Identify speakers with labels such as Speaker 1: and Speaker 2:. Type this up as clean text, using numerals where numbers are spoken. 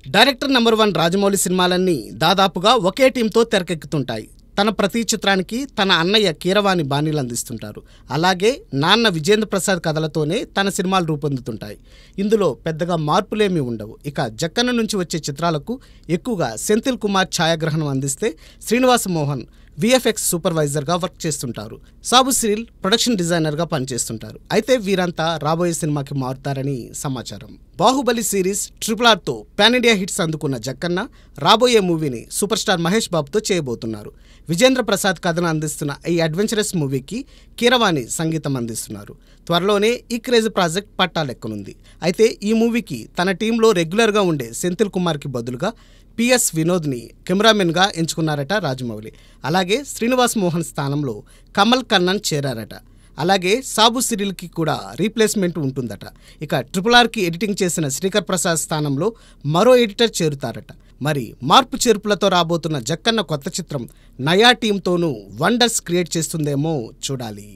Speaker 1: Director number 1 Rajamouli సినిమాలన్నీ దాదాపుగా ఒకే టీంతో తెరకెక్కుతుంటాయి. తన ప్రతి చిత్రానికి తన అన్నయ్య కీరవాణి బాణీలు అందిస్తుంటారు. అలాగే నాన్న విజేంద్ర ప్రసాద్ కథలతోనే తన సినిమాలు రూపొందుతుంటాయి. ఇందులో పెద్దగా మార్పులేమీ ఉండవు. ఇక జక్కన్న నుంచి వచ్చే చిత్రాలకు ఎక్కువగా సెంథిల్ కుమార్ ఛాయాగ్రహణం అందిస్తే శ్రీనివాస మోహన్ విఎఫ్ఎక్స్ సూపర్వైజర్గా వర్క్ చేస్తుంటారు. సాబు సిరిల్ ప్రొడక్షన్ డిజైనర్గా పనిచేస్తుంటారు. అయితే వీరంతా రాబోయే సినిమాకి మారుతారని సమాచారం. బాహుబలి సిరీస్ RRRతో పాన్ ఇండియా హిట్స్ అందుకున్న జక్కన్న రాబోయే మూవీని సూపర్ స్టార్ మహేష్ బాబుతో చేయబోతున్నారు. విజేంద్ర ప్రసాద్ కథను అందిస్తున్న ఈ అడ్వెంచరస్ మూవీకి కీరవాణి సంగీతం అందిస్తున్నారు. త్వరలోనే ఈ క్రేజ్ ప్రాజెక్ట్ పట్టాలెక్కనుంది. అయితే ఈ మూవీకి తన టీంలో రెగ్యులర్గా ఉండే సెంథిల్ కుమార్కి బదులుగా PS వినోద్ని కెమెరామెన్గా ఎంచుకున్నారట రాజమౌళి. అలాగే శ్రీనివాస్ మోహన్ స్థానంలో కమల్ కన్నన్ చేరారట. అలాగే సాబు సిరిల్కి కూడా రీప్లేస్మెంట్ ఉంటుందట. ఇక RRRకి ఎడిటింగ్ చేసిన శ్రీకర్ ప్రసాద్ స్థానంలో మరో ఎడిటర్ చేరుతారట. మరి మార్పు చేర్పులతో రాబోతున్న జక్కన్న కొత్త చిత్రం నయా టీంతోనూ వండర్స్ క్రియేట్ చేస్తుందేమో చూడాలి.